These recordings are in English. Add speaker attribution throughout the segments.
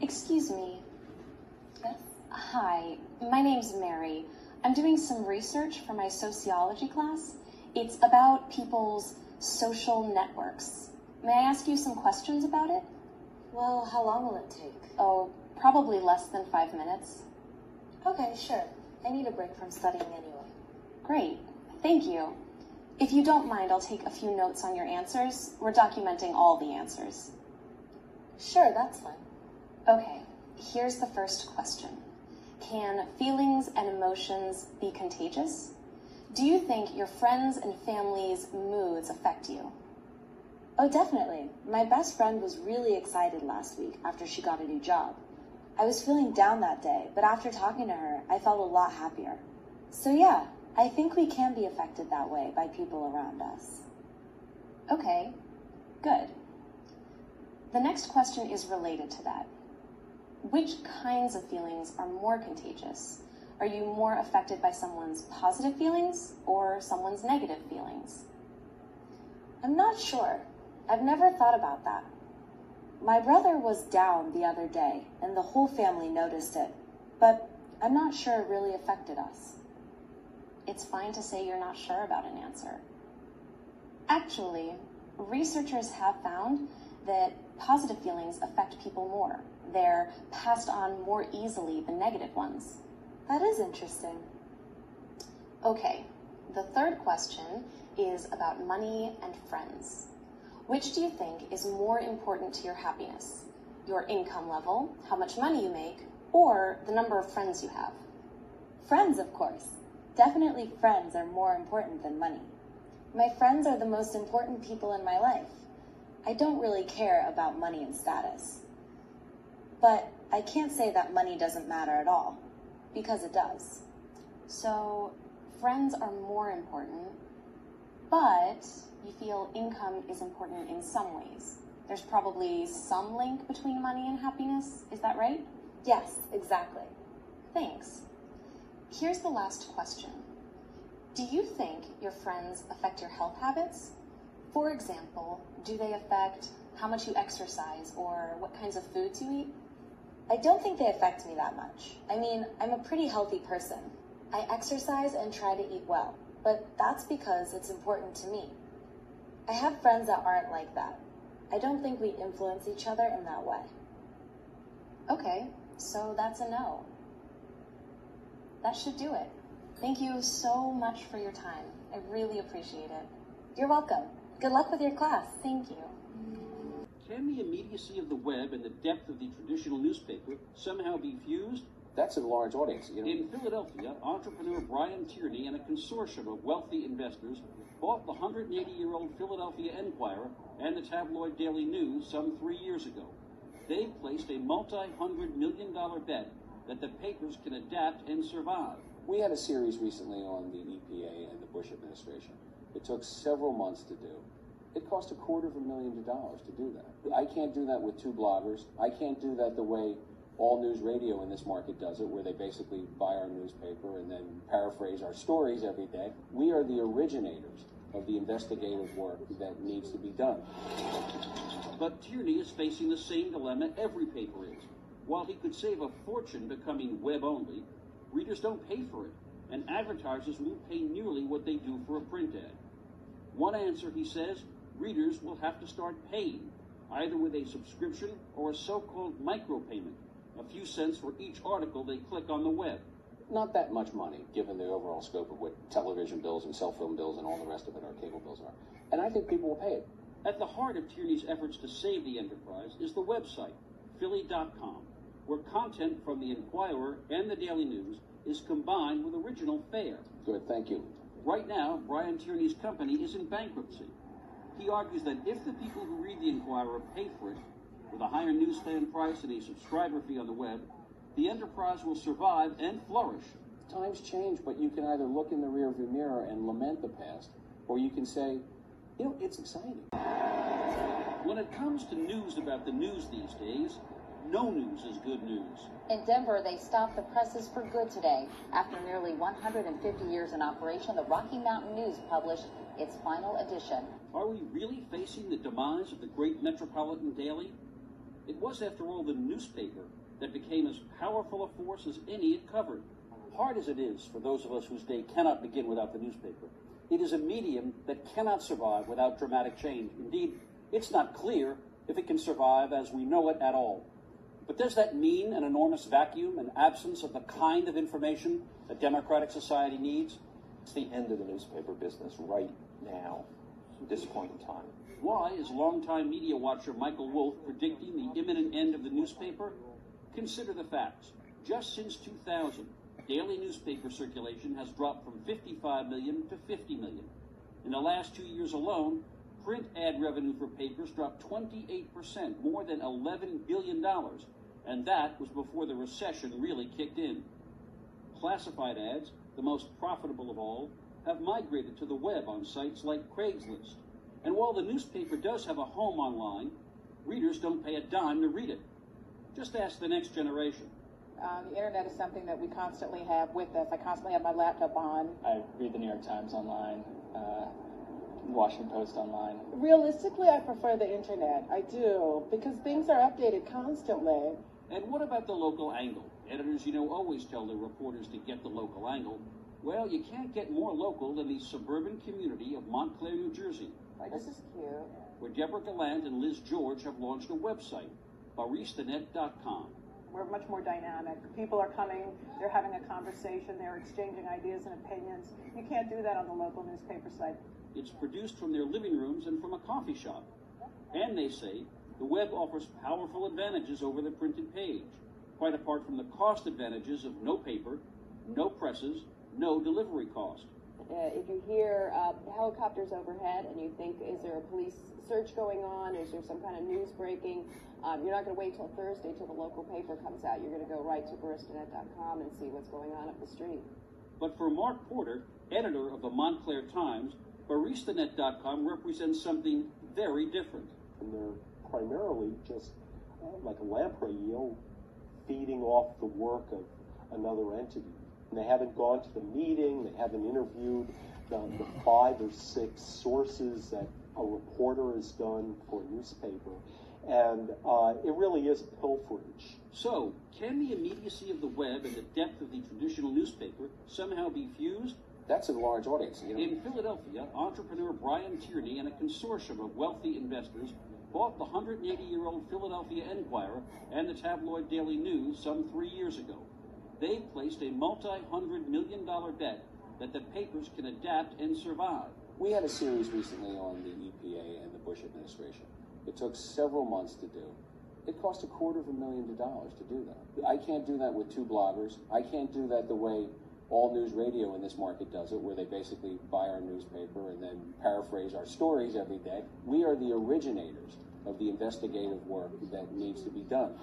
Speaker 1: Excuse me.
Speaker 2: Yes?
Speaker 1: Hi, my name's Mary. I'm doing some research for my sociology class. It's about people's social networks. May I ask you some questions about it?
Speaker 2: Well, how long will it take?
Speaker 1: Oh, probably less than 5 minutes.
Speaker 2: Okay, sure. I need a break from studying anyway.
Speaker 1: Great, thank you. If you don't mind, I'll take a few notes on your answers. We're documenting all the answers.
Speaker 2: Sure, that's fine.
Speaker 1: Okay, here's the first question. Can feelings and emotions be contagious? Do you think your friends and family's moods affect you?
Speaker 2: Oh, definitely. My best friend was really excited last week after she got a new job. I was feeling down that day, but after talking to her, I felt a lot happier. So yeah, I think we can be affected that way by people around us.
Speaker 1: Okay, good. The next question is related to that. Which kinds of feelings are more contagious? Are you more affected by someone's positive feelings or someone's negative feelings?
Speaker 2: I'm not sure. I've never thought about that. My brother was down the other day, and the whole family noticed it, but I'm not sure it really affected us.
Speaker 1: It's fine to say you're not sure about an answer. Actually, researchers have found that positive feelings affect people more. They're passed on more easily than negative ones.
Speaker 2: That is interesting.
Speaker 1: Okay, the third question is about money and friends. Which do you think is more important to your happiness? Your income level, how much money you make, or the number of friends you have?
Speaker 2: Friends, of course. Definitely friends are more important than money. My friends are the most important people in my life. I don't really care about money and status. But I can't say that money doesn't matter at all, because it does.
Speaker 1: So, friends are more important, but you feel income is important in some ways. There's probably some link between money and happiness, is that right?
Speaker 2: Yes, exactly.
Speaker 1: Thanks. Here's the last question. Do you think your friends affect your health habits? For example, do they affect how much you exercise or what kinds of foods you eat?
Speaker 2: I don't think they affect me that much. I mean, I'm a pretty healthy person. I exercise and try to eat well, but that's because it's important to me. I have friends that aren't like that. I don't think we influence each other in that way.
Speaker 1: Okay, so that's a no. That should do it. Thank you so much for your time. I really appreciate it.
Speaker 2: You're welcome. Good luck with your class.
Speaker 1: Thank you.
Speaker 3: Can the immediacy of the web and the depth of the traditional newspaper somehow be fused?
Speaker 4: That's a large audience.
Speaker 3: In Philadelphia, entrepreneur Brian Tierney and a consortium of wealthy investors bought the 180-year-old Philadelphia Enquirer and the tabloid Daily News some 3 years ago. They've placed a multi-hundred-million-dollar bet that the papers can adapt and survive.
Speaker 4: We had a series recently on the EPA and the Bush administration. It took several months to do. It cost $250,000 to do that. I can't do that with two bloggers. I can't do that the way all news radio in this market does it, where they basically buy our newspaper and then paraphrase our stories every day. We are the originators of the investigative work that needs to be done.
Speaker 3: But Tierney is facing the same dilemma every paper is. While he could save a fortune becoming web-only, readers don't pay for it, and advertisers won't pay nearly what they do for a print ad. One answer, he says, readers will have to start paying, either with a subscription or a so-called micropayment, a few cents for each article they click on the web.
Speaker 4: Not that much money, given the overall scope of what television bills and cell phone bills and all the rest of it, our cable bills are. And I think people will pay it.
Speaker 3: At the heart of Tierney's efforts to save the enterprise is the website, Philly.com, where content from the Enquirer and the Daily News is combined with original fare.
Speaker 4: Good, thank you.
Speaker 3: Right now, Brian Tierney's company is in bankruptcy. He argues that if the people who read the Enquirer pay for it, with a higher newsstand price and a subscriber fee on the web, the enterprise will survive and flourish.
Speaker 4: Times change, but you can either look in the rearview mirror and lament the past, or you can say, it's exciting.
Speaker 3: When it comes to news about the news these days, no news is good news.
Speaker 5: In Denver, they stopped the presses for good today. After nearly 150 years in operation, the Rocky Mountain News published its final edition.
Speaker 3: Are we really facing the demise of the great metropolitan daily? It it was, after all, the newspaper that became as powerful a force as any it covered. Hard as it is for those of us whose day cannot begin without the newspaper, it is a medium that cannot survive without dramatic change. Indeed, it's not clear if it can survive as we know it at all. But does that mean an enormous vacuum, an absence of the kind of information a democratic society needs?
Speaker 6: It's the end of the newspaper business right now, at this point in time.
Speaker 3: Why is longtime media watcher Michael Wolff predicting the imminent end of the newspaper? Consider the facts. Just since 2000, daily newspaper circulation has dropped from 55 million to 50 million. In the last 2 years alone, print ad revenue for papers dropped 28%, more than $11 billion, and that was before the recession really kicked in. Classified ads, the most profitable of all, have migrated to the web on sites like Craigslist. And while the newspaper does have a home online, readers don't pay a dime to read it. Just ask the next generation.
Speaker 7: The internet is something that we constantly have with us. I constantly have my laptop on.
Speaker 8: I read the New York Times online, Washington Post online.
Speaker 7: Realistically, I prefer the internet. I do, because things are updated constantly.
Speaker 3: And what about the local angle? Editors, always tell their reporters to get the local angle. Well, you can't get more local than the suburban community of Montclair, New Jersey.
Speaker 7: This is cute.
Speaker 3: Where Deborah Gallant and Liz George have launched a website, baristanet.com.
Speaker 9: We're much more dynamic. People are coming, they're having a conversation, they're exchanging ideas and opinions. You can't do that on the local newspaper site.
Speaker 3: It's produced from their living rooms and from a coffee shop. And they say the web offers powerful advantages over the printed page, quite apart from the cost advantages of no paper, no presses, no delivery cost.
Speaker 10: If you hear helicopters overhead and you think, is there a police search going on? Is there some kind of news breaking? You're not going to wait till Thursday till the local paper comes out. You're going to go right to baristanet.com and see what's going on up the street.
Speaker 3: But for Mark Porter, editor of the Montclair Times, baristanet.com represents something very different.
Speaker 11: And they're primarily just like a lamprey eel feeding off the work of another entity. And they haven't gone to the meeting, they haven't interviewed the 5 or 6 sources that a reporter has done for a newspaper. And it really is pilferage.
Speaker 3: So, can the immediacy of the web and the depth of the traditional newspaper somehow be fused?
Speaker 4: That's a large audience.
Speaker 3: In Philadelphia, entrepreneur Brian Tierney and a consortium of wealthy investors bought the 180-year-old Philadelphia Enquirer and the tabloid Daily News some 3 years ago. They placed a multi-$100-million bet that the papers can adapt and survive.
Speaker 4: We had a series recently on the EPA and the Bush administration. It took several months to do. It cost $250,000 to do that. I can't do that with 2 bloggers. I can't do that the way all news radio in this market does it, where they basically buy our newspaper and then paraphrase our stories every day. We are the originators of the investigative work that needs to be done.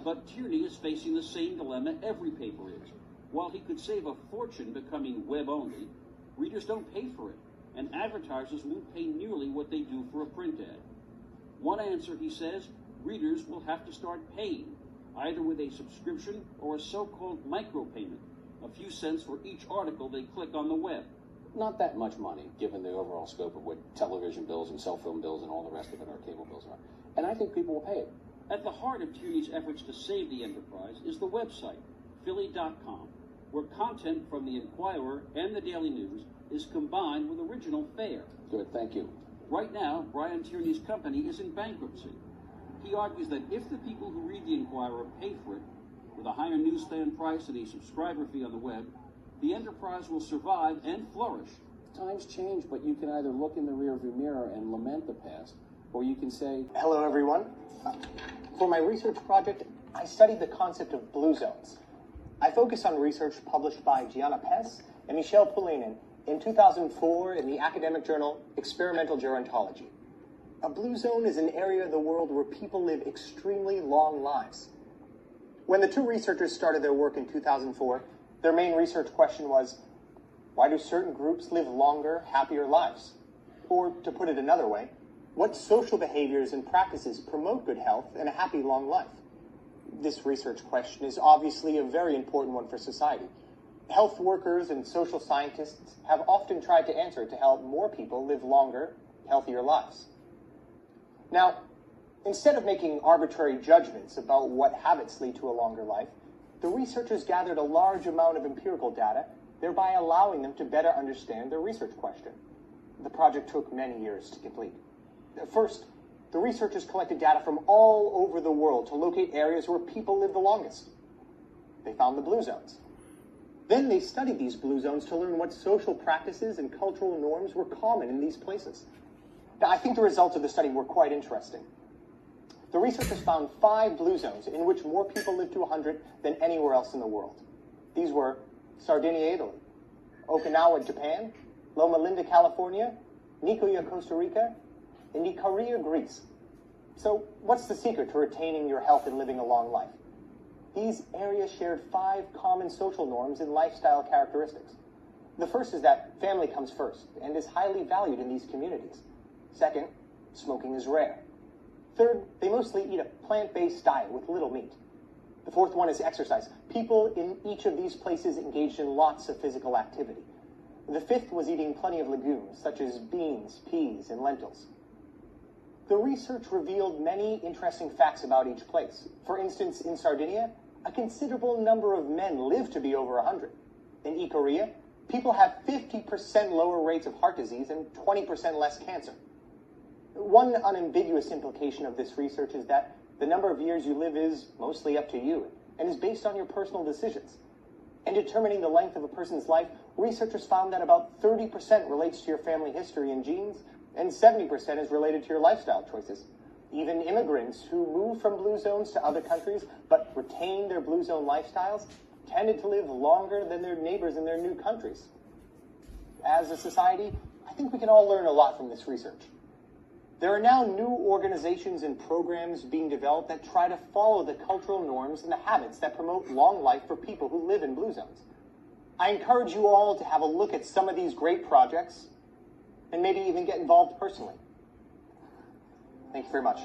Speaker 3: But Tierney is facing the same dilemma every paper is. While he could save a fortune becoming web-only, readers don't pay for it, and advertisers won't pay nearly what they do for a print ad. One answer, he says, readers will have to start paying, either with a subscription or a so-called micropayment, a few cents for each article they click on the web.
Speaker 4: Not that much money, given the overall scope of what television bills and cell phone bills and all the rest of it, our cable bills are. And I think people will pay it.
Speaker 3: At the heart of Tierney's efforts to save the enterprise is the website, Philly.com, where content from the Enquirer and the Daily News is combined with original fare.
Speaker 4: Good, thank you.
Speaker 3: Right now, Brian Tierney's company is in bankruptcy. He argues that if the people who read the Enquirer pay for it, with a higher newsstand price and a subscriber fee on the web, the enterprise will survive and flourish.
Speaker 4: Times change, but you can either look in the rearview mirror and lament the past, or you can say,
Speaker 12: hello everyone. For my research project, I studied the concept of blue zones. I focus on research published by Gianna Pes and Michel Poulinen in 2004 in the academic journal Experimental Gerontology. A blue zone is an area of the world where people live extremely long lives. When the 2 researchers started their work in 2004, their main research question was, why do certain groups live longer, happier lives? Or, to put it another way, what social behaviors and practices promote good health and a happy long life? This research question is obviously a very important one for society. Health workers and social scientists have often tried to answer to help more people live longer, healthier lives. Now, Instead of making arbitrary judgments about what habits lead to a longer life, the researchers gathered a large amount of empirical data, thereby allowing them to better understand their research question. The project took many years to complete. First, the researchers collected data from all over the world to locate areas where people live the longest. They found the blue zones. Then they studied these blue zones to learn what social practices and cultural norms were common in these places. Now, I think the results of the study were quite interesting. The researchers found 5 blue zones in which more people lived to 100 than anywhere else in the world. These were Sardinia, Italy, Okinawa, Japan, Loma Linda, California, Nicoya, Costa Rica, and Ikaria, Greece. So what's the secret to retaining your health and living a long life? These areas shared 5 common social norms and lifestyle characteristics. The first is that family comes first and is highly valued in these communities. Second, smoking is rare. Third, they mostly eat a plant-based diet with little meat. The fourth one is exercise. People in each of these places engaged in lots of physical activity. The fifth was eating plenty of legumes, such as beans, peas, and lentils. The research revealed many interesting facts about each place. For instance, in Sardinia, a considerable number of men live to be over 100. In Ikaria, people have 50% lower rates of heart disease and 20% less cancer. One unambiguous implication of this research is that the number of years you live is mostly up to you and is based on your personal decisions. In determining the length of a person's life, researchers found that about 30% relates to your family history and genes, and 70% is related to your lifestyle choices. Even immigrants who moved from blue zones to other countries but retained their blue zone lifestyles tended to live longer than their neighbors in their new countries. As a society, I think we can all learn a lot from this research. There are now new organizations and programs being developed that try to follow the cultural norms and the habits that promote long life for people who live in blue zones. I encourage you all to have a look at some of these great projects and maybe even get involved personally. Thank you very much.